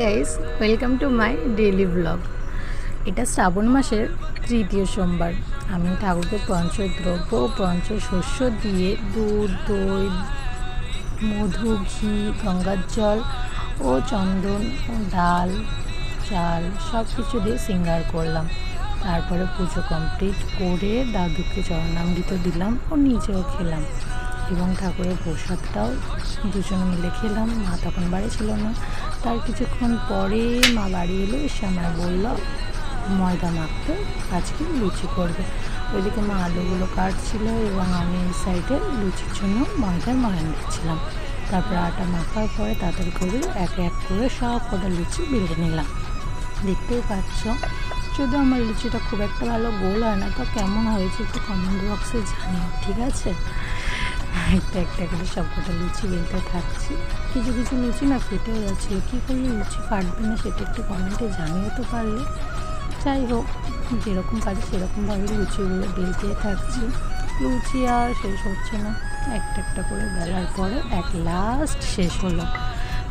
Guys, welcome to my daily blog. এটা শ্রাবণ মাসের তৃতীয় সোমবার। আমি ঠাকুরকে পঞ্চদ্রব্য পঞ্চশস্য দিয়ে দুধ, দই, মধু, ঘি, গঙ্গার জল ও চন্দন ও ডাল, চাল সব কিছু দিয়ে শৃঙ্গার করলাম। তারপরে পুজো কমপ্লিট করে দাদুকে চরণামৃত দিলাম ও নিজেও খেলাম এবং ঠাকুরের প্রসাদটাও দুজনে মিলে খেলাম। মা তখন বাড়ি ছিল না। তার কিছুক্ষণ পরে মা বাড়ি এলো, এসে আমায় বলল ময়দা মাখতে, আজকে লুচি করবে। ওইদিকে মা আলুগুলো কাটছিল এবং আমি এই সাইডে লুচির জন্য ময়দার ময়ান দিচ্ছিলাম। তারপরে আটা মাখার পরে তাড়াতাড়ি করে এক এক করে সব কটা লুচি বেলে নিলাম। দেখতেই পাচ্ছ, যদি আমার লুচিটা খুব একটা ভালো গোল হয় না, তো কেমন হয়েছে একটু কমেন্ট বক্সে জানিও, ঠিক আছে? একটা একটা করে সব কটা লুচি বেলতে থাকছি। কিছু কিছু লুচি না ফেটেও যাচ্ছিলো, কী করলে লুচি ফাটবে না সেটা একটু কমেন্টে জানিয়ে তো পারলে। যাই হোক, যেরকম পারি সেরকমভাবে লুচিগুলো বেলতেই থাকছি। লুচি আর শেষ হচ্ছে না, একটা একটা করে বেলার পরে এক লাস্ট শেষ হলো।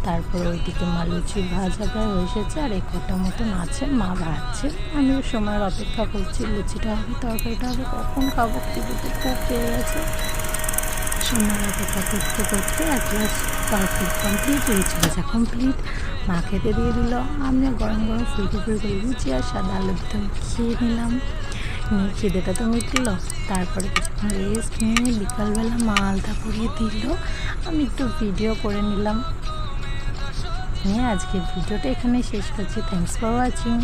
তারপর ওইদিকে মা লুচি ভাজা প্রায় হয়ে এসেছে, আর এক কটা মতন আছে, মা ভাজছে। আমিও সময়ের অপেক্ষা করছি, লুচিটা হবে, তরকারিটা হবে, কখন খাবো, খিদেতে খুব পেয়ে গেছে। সময় অপেক্ষা করতে করতে এক গ্লাস পারফেক্ট কমপ্লিট, লুচি ভাজা কমপ্লিট। মা খেতে দিয়ে দিল। আমি গরম গরম ফুলকো ফুলকো লুচি আর সাদা আলুর দম খেয়ে নিলাম। নিয়ে খিদেটা তো মিটল। তারপরে কিছুক্ষণ রেস্ট নিয়ে বিকালবেলা মা আলতা পরিয়ে দিল, আমি একটু ভিডিও করে নিলাম। নিয়ে আজকের ভিডিওটা এখানেই শেষ করছি। Thanks for watching.